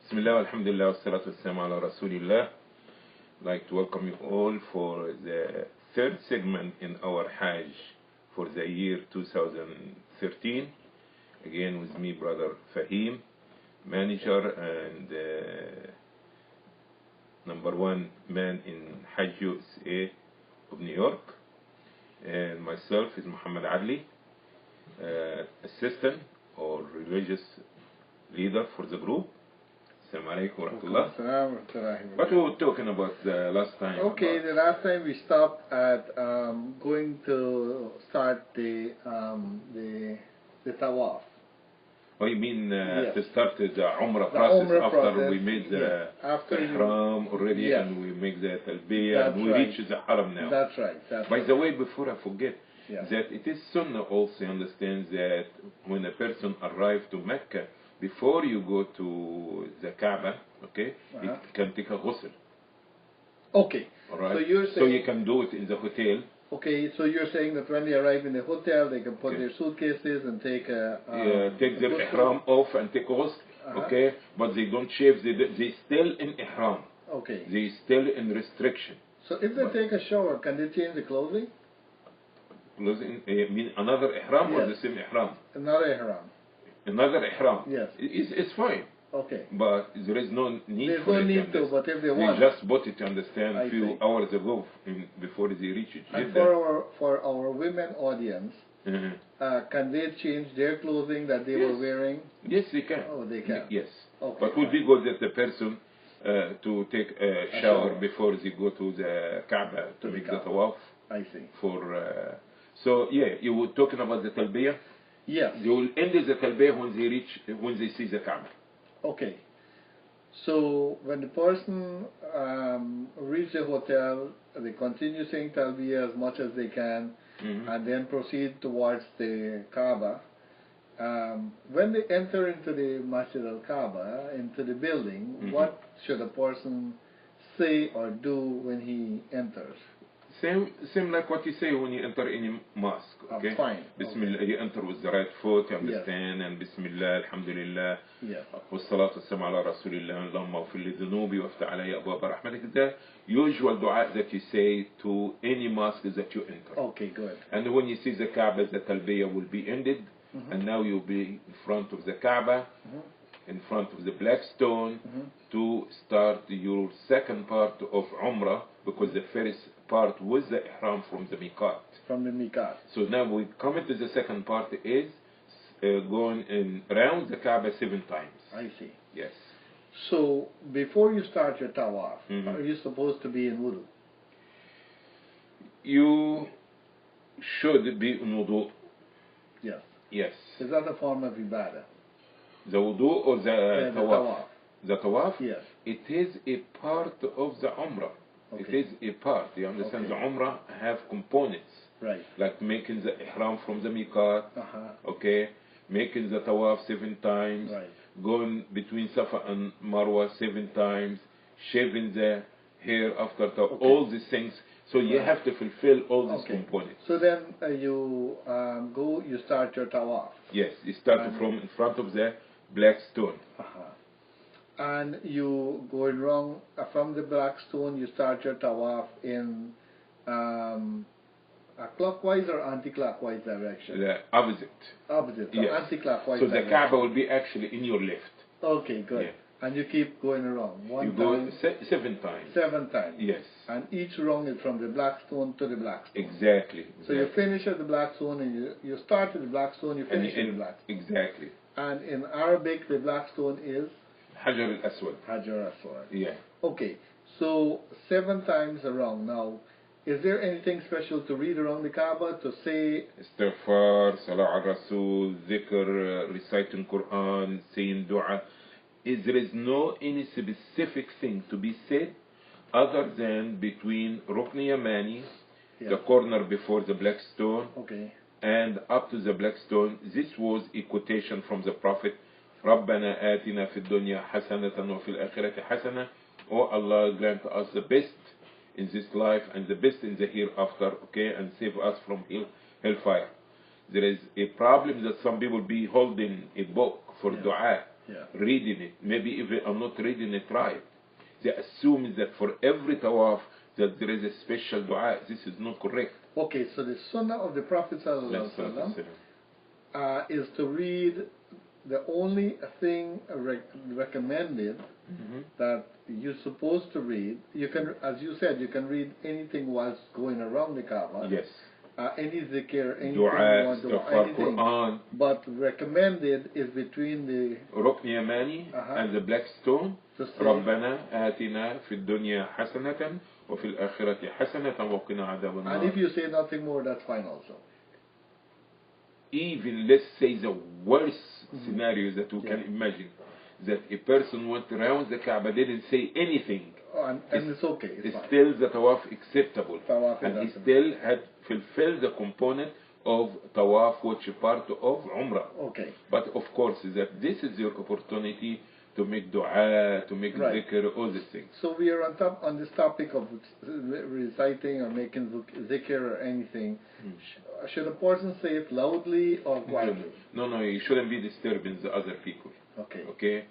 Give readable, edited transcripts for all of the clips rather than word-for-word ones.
Bismillah, alhamdulillah, wassalatu wassalamu ala rasulillah. I'd like to welcome you all for the third segment in our Hajj for the year 2013. Again with me, Brother Fahim, manager and number one man in HajjUSA of New York. And myself is Muhammad Adly, assistant or religious leader for the group. Assalamu alaikum wa rahmatullah. What we were talking about the last time? Okay, the last time we stopped at going to start the tawaf. Oh, you mean yes. to start the Umrah process Umrah after process, we made the after Ihram already, yes. and we make the Talbiyah and we reach the Haram now. That's right. By the way, before I forget, yes. that it is Sunnah also understands that when a person arrives to Mecca, before you go to the Kaaba, okay, you can take a ghusl. Okay. All right. So you're saying, so you can do it in the hotel. Okay, so you're saying that when they arrive in the hotel, they can put their suitcases and take take their ihram off and take ghusl. Okay, but they don't shave. They still in ihram. Okay. They still in restriction. So if they take a shower, can they change the clothing? Clothing? Mean another ihram or the same ihram? Another ihram. Another ihram. Yes. It's fine. Okay. But there is no need There's for no it. need to, but if they want. They just bought it to understand a few hours ago before they reach it. And for our women audience, can they change their clothing that they were wearing? Yes, they can. Oh, they can. Yes. Okay. But would be good that the person to take a shower before they go to the Kaaba to make the tawaf. I see. So yeah, you were talking about the Talbiyah? Yes. They will end the Talbiyah when they see the Kaaba. Okay. So when the person reaches the hotel, they continue saying Talbiyah as much as they can, and then proceed towards the Kaaba. When they enter into the Masjid al-Kaaba, into the building, what should a person say or do when he enters? Same like what you say when you enter any mosque, okay? Fine. Bismillah, you enter with the right foot, you understand, and Bismillah, Alhamdulillah, والصلاة والسلام على رسول الله, اللهم اغفر لي ذنوبي وافتح علي أبواب رحمتك. The usual dua that you say to any mosque that you enter. Okay, good. And when you see the Kaaba, the Talbiyah will be ended, and now you'll be in front of the Kaaba, in front of the black stone, to start your second part of Umrah, because the first part was the Ihram from the Miqat. From the Miqat. So now we come into the second part is going around the Kaaba 7 times. I see. Yes. So before you start your tawaf, are you supposed to be in wudu? You should be in wudu. Yes. Yes. Is that a form of ibadah? The wudu or the tawaf? The tawaf? Yes. It is a part of the Umrah. Okay. It is a part. You understand? The Umrah have components. Right. Like making the Ihram from the Miqat. Okay. Making the tawaf 7 times. Right. Going between Safa and Marwa 7 times. Shaving the hair after tawaf. All these things. So you have to fulfill all these components. So then you you start your tawaf. Yes, you start from in front of the black stone. And you going wrong from the black stone. You start your tawaf in a clockwise or anti-clockwise direction. The opposite. Opposite. So yes. Anti-clockwise. So the Kaaba will be actually in your left. Okay, good. Yeah. And you keep going around. You go 7 times. 7 times. Yes. And each rung is from the black stone to the black stone. Exactly. So you finish at the black stone, and you start at the black stone, you finish at the black stone. Exactly. And in Arabic, the black stone is? Hajar al-Aswad. Hajar al-Aswad. Yeah. Okay. So 7 times around. Now, is there anything special to read around the Kaaba, to say? Istighfar, Salah al-Rasul, Dhikr, reciting Quran, saying dua. There is no any specific thing to be said other than between Rukn Yamani, the corner before the black stone, and up to the black stone. This was a quotation from the Prophet. رَبَّنَا آتِنَا فِي الدُّنْيَا حَسَنَةً وَفِي الْآخِرَةِ حَسَنَةً. Oh Allah, grant us the best in this life and the best in the hereafter, and save us from hellfire. There is a problem that some people be holding a book for dua, reading it. Maybe if I'm not reading it right, they assume that for every tawaf that there is a special dua. This is not correct. Okay, so the sunnah of the Prophet ﷺ, is to read the only thing recommended that you're supposed to read. You can, as you said, you can read anything whilst going around the Kaaba. Yes. Any zikr, anything Dua, anything. Quran. But recommended is between the Rukn Yamani and the black stone. ربنا آتنا في الدنيا حسنة وفي الآخرة حسنة وقنا عذاب النار. And if you say nothing more, that's fine also. Even let's say the worst scenario that we can imagine, that a person went around the Kaaba, didn't say anything, and it's okay. It's fine. Still the tawaf acceptable, Tawaf and he still had fulfilled the component of tawaf, which is part of Umrah. Okay. But of course, that this is your opportunity to make dua, to make zikr, all these things. So we are on this topic of reciting or making zikr or anything. Should a person say it loudly or quietly? No, you shouldn't be disturbing the other people. Okay. Okay?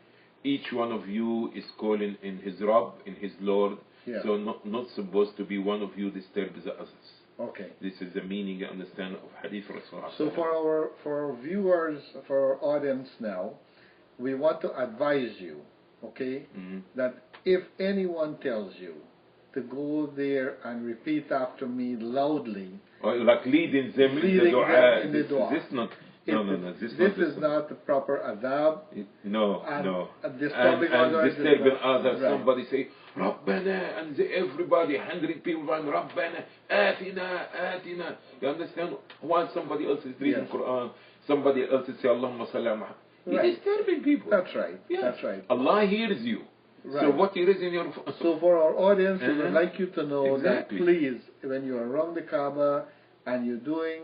Each one of you is calling in his Rabb, in his Lord. Yeah. So not supposed to be one of you disturb the others. Okay. This is the meaning and understanding of Hadith Rasulullah. So for our viewers, for our audience now, we want to advise you, okay, that if anyone tells you to go there and repeat after me loudly, or like leading them in the dua, in the dua. This not. No, this is not the proper adab. No. And disturbing others. Right. Somebody say, Rabbana, and everybody, 100 people run, Rabbana, Atina. You understand? While somebody else is reading Quran, somebody else is saying, Allahumma salli ala. You're disturbing people. That's right. Yeah. That's right. Allah hears you. Right. So what is in your... So for our audience, we would like you to know that please, when you're around the Kaaba and you're doing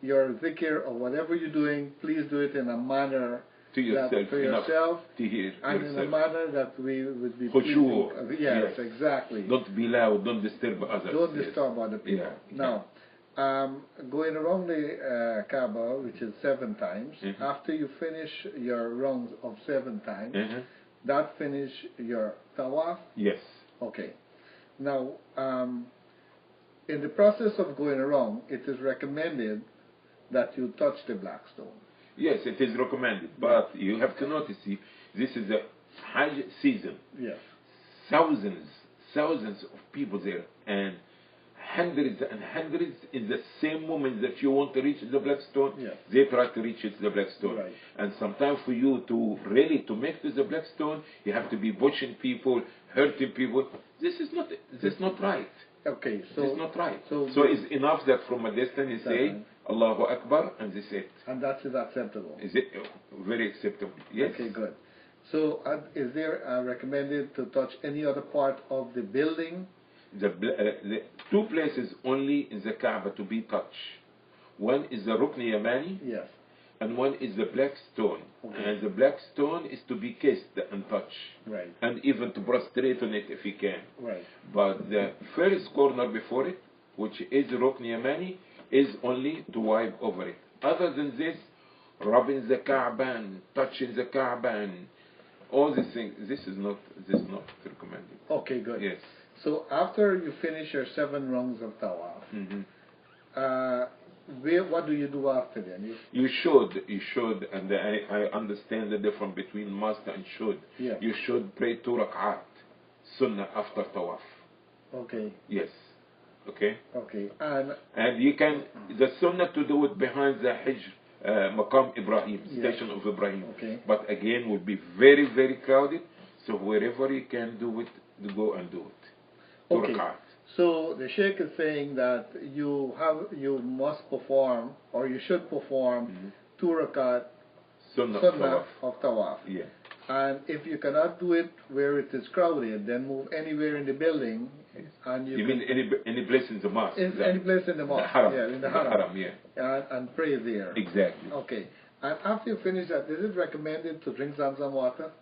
your zikr or whatever you're doing, please do it in a manner to yourself, to hear and in a manner that we would be pleasing. Yes, exactly. Don't be loud, don't disturb others. Don't disturb other people. Now, going around the Kaaba, which is 7 times, after you finish your rounds of 7 times, that finish your tawaf? Yes. Okay. Now, in the process of going around, it is recommended that you touch the black stone. Yes, it is recommended, but you have to notice, this is a Hajj season. Yes. Thousands of people there, and hundreds and hundreds in the same moment that you want to reach the black stone, they try to reach the black stone. Right. And sometimes for you to make to the black stone, you have to be pushing people, hurting people. This is not right. Okay, so it's not right. So it's enough that from a distance you say Allahu Akbar, and this is it. And that is acceptable. Is it very acceptable? Yes. Okay, good. So is there recommended to touch any other part of the building? The 2 places only in the Kaaba to be touched. One is the Rukn Yamani. Yes. And one is the black stone. Okay. And the black stone is to be kissed and touched. Right. And even to prostrate on it if you can. Right. But the first corner before it, which is Rukn Yamani, is only to wipe over it. Other than this, rubbing the Kaaba, touching the Kaaba, all these things, this is not recommended. Okay, good. Yes. So after you finish your 7 rounds of tawaf, what do you do after then? You should, and I understand the difference between must and should. Yeah. You should pray 2 rak'at, sunnah after tawaf. Okay. Yes. Okay. Okay. And you can, the sunnah to do it behind the Hajj, Maqam Ibrahim, station of Ibrahim. Okay. But again, will be very, very crowded. So wherever you can do it, go and do it. 2 rak'at. So the Sheikh is saying that you must perform, or you should perform 2 rakat sunnah of tawaf. Yeah. And if you cannot do it where it is crowded, then move anywhere in the building. Yes. And you mean any place in the mosque? Any place in the mosque. The haram. Yeah, in the haram. Yeah. And pray there. Exactly. Okay. And after you finish that, is it recommended to drink Zamzam water?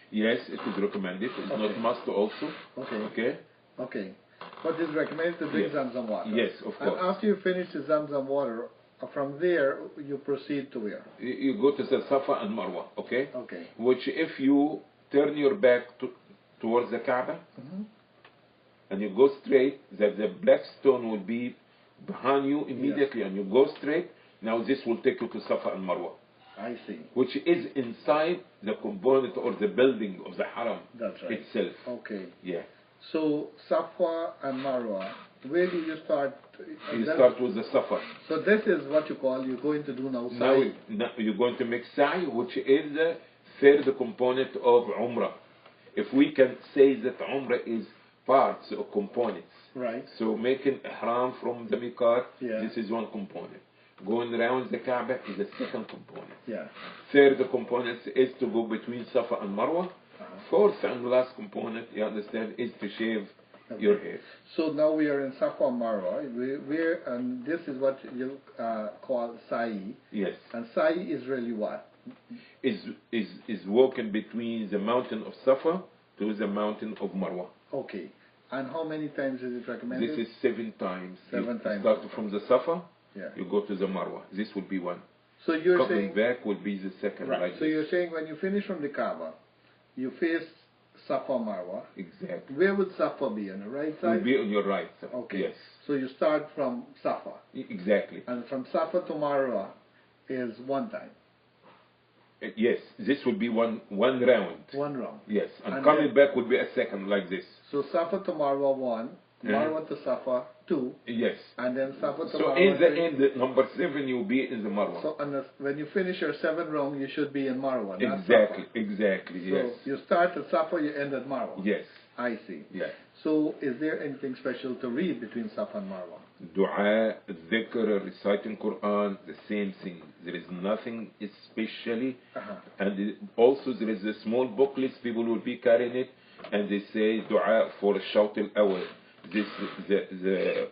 Yes, it is recommended. It's not must also. Okay. Okay. But it's recommended to drink Zamzam water. Yes, of course. And after you finish the Zamzam water, from there you proceed to where? You go to the Safa and Marwa, okay? Okay. Which if you turn your back towards the Kaaba, and you go straight, that the black stone will be behind you immediately, and you go straight. Now this will take you to Safa and Marwa. I see. Which is inside the component or the building of the Haram itself. Okay. Yeah. So Safa and Marwa, where do you start? You start with the Safa. So this is what you call, you're going to do now Sa'i. Now you're going to make Sa'i, which is the third component of Umrah. If we can say that Umrah is parts or components. Right. So making Ihram from the Miqat, this is one component. Going around the Kaaba is the second component. Yeah. Third component is to go between Safa and Marwa. Fourth and last component, you understand, is to shave your hair. So now we are in Safa and Marwa. And this is what you call Sa'i. Yes. And Sa'i is really what? Is walking between the mountain of Safa to the mountain of Marwa. Okay. And how many times is it recommended? This is 7 times. 7 times. Start from the Safa, yeah. You go to the Marwa. This will be one. So you're Coming saying back will be the second. right. Like so this. you're saying when you finish from the Kaaba, you face Safa Marwa. Exactly. Where would Safa be? On the right side? It will be on your right side. Okay. Yes. So you start from Safa. Exactly. And from Safa to Marwa is one time. Yes, this will be one round. One round. Yes, and coming back would be a second like this. So Safa to Marwa 1, Marwa to Safa 2. Yes. And then Safa to Marwa. So in the end, number 7 you'll be in the Marwa. So when you finish your 7th round, you should be in Marwa. Exactly. Exactly. Yes. So you start at Safa, you end at Marwa. Yes. I see. Yes. So is there anything special to read between Safa and Marwa? Dua, dhikr, reciting Quran, the same thing. There is nothing especially. And also there is a small booklet, people will be carrying it, and they say dua for Shawt al-Awwal. This the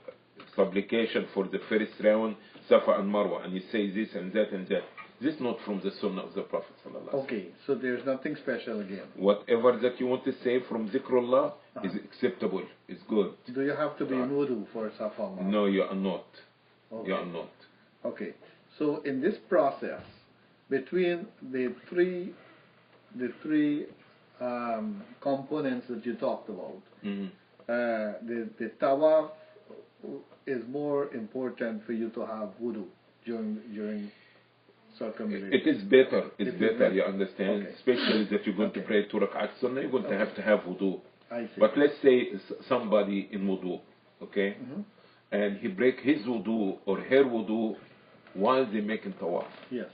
supplication for the first round, Safa and Marwa, and you say this and that and that. This is not from the Sunnah of the Prophet ﷺ. Okay, so there's nothing special again. Whatever that you want to say from Dhikrullah is acceptable, is good. Do you have to be in wudu for Safa and Marwa? No, you are not. Okay. You are not. Okay, so in this process, between the three components that you talked about, the tawaf is more important for you to have wudu during circumambulation. It is better. It's better. You understand, especially that you're going to pray 2 rak'at sunnah. You're going to have wudu. I see. But let's say somebody in wudu, okay, and he break his wudu or her wudu while they making tawaf. Yes.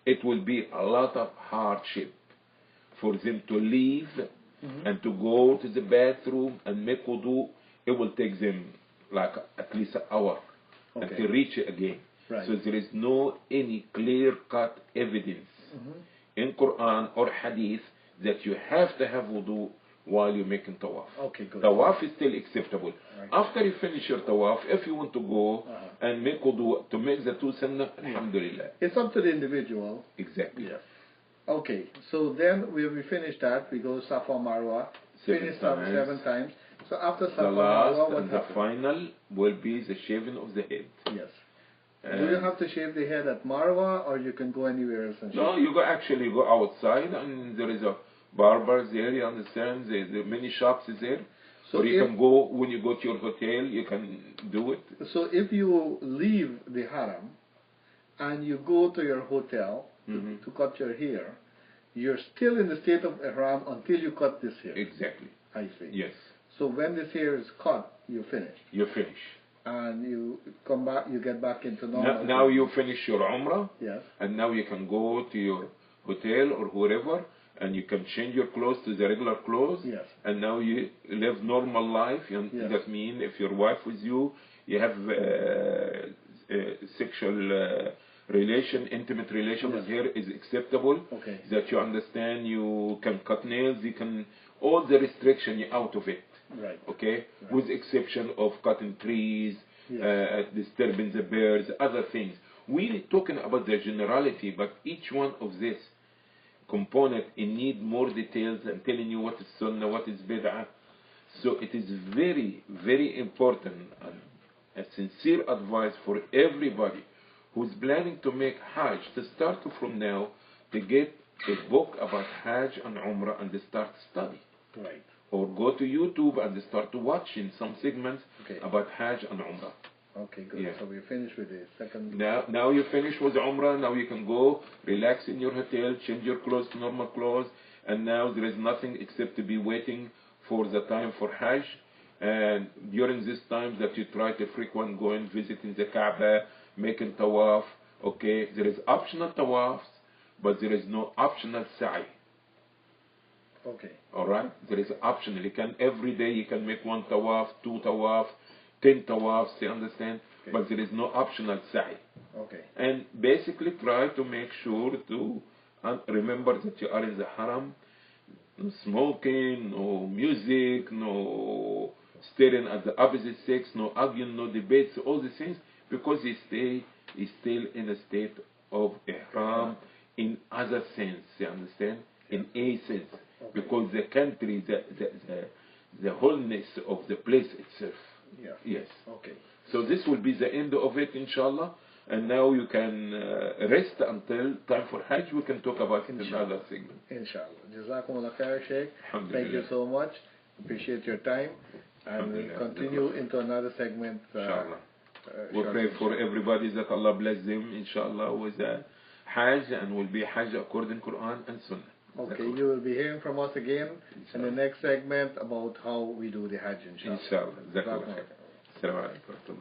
It will be a lot of hardship for them to leave and to go to the bathroom and make wudu. It will take them like at least an hour until reach it again. Right. So there is no any clear-cut evidence in Quran or Hadith that you have to have wudu while you're making tawaf. Okay, good. Tawaf is still acceptable. Right. After you finish your tawaf, if you want to go and make wudu to make the 2 sunnah, alhamdulillah. It's up to the individual. Exactly. Yes. Okay, so then we finish that, we go Safa Marwa, finish Safa 7 times. So after Safa The last Marwa, what and the happens? final will be the shaving of the head. Yes. Do you have to shave the head at Marwa, or you can go anywhere else and shave? No, you go outside, and there is a barber there, you understand? There are many shops there. So or you can go, when you go to your hotel, you can do it. So if you leave the haram, and you go to your hotel to cut your hair, you're still in the state of ihram until you cut this hair. Exactly. I see. Yes. So when this hair is cut, you finish. You finish. And you come back, you get back into normal. Now you finish your umrah. Yes. And now you can go to your hotel or wherever, and you can change your clothes to the regular clothes. Yes. And now you live normal life. And that means if your wife with you, you have sexual relation, intimate relation with her is acceptable. Okay. That you understand, you can cut nails, you can, all the restriction, you're out of it. Right. Okay? Right. With exception of cutting trees, disturbing the birds, other things. We're talking about the generality, but each one of this component in need more details and telling you what is sunnah, what is bid'ah. So it is very, very important and a sincere advice for everybody who's planning to make Hajj, to start from now, to get a book about Hajj and Umrah and they start study. Right. Or go to YouTube and start watching some segments about Hajj and Umrah. Okay, good. Yeah. So we finished with the second. Now you finish with Umrah. Now you can go relax in your hotel, change your clothes to normal clothes, and now there is nothing except to be waiting for the time for Hajj. And during this time that you try to frequent going visiting the Kaaba, making tawaf. Okay, there is optional tawafs, but there is no optional sa'i. Okay. All right, there is optional. You can every day you can make 1 tawaf, 2 tawaf, 10 tawafs. You understand? Okay. But there is no optional sa'i. Okay. And basically try to make sure to remember that you are in the haram. No smoking, no music, no staring at the opposite sex, no arguing, no debates, all these things, because he's still in a state of ihram in other sense. You understand? In a sense. Because the country, the wholeness of the place itself. Yeah. Yes. Okay. So this will be the end of it, inshallah. And now you can rest until time for Hajj. We can talk about another segment. Inshallah. Jazakumullah khair, Sheikh. Thank you so much. Appreciate your time. And we'll continue into another segment. Inshallah. We pray for everybody that Allah bless them, inshallah, with Hajj, and will be Hajj according to Quran and Sunnah. Okay, you will be hearing from us again in the next segment about how we do the Hajj, inshallah. Inshallah. Assalamu alaikum.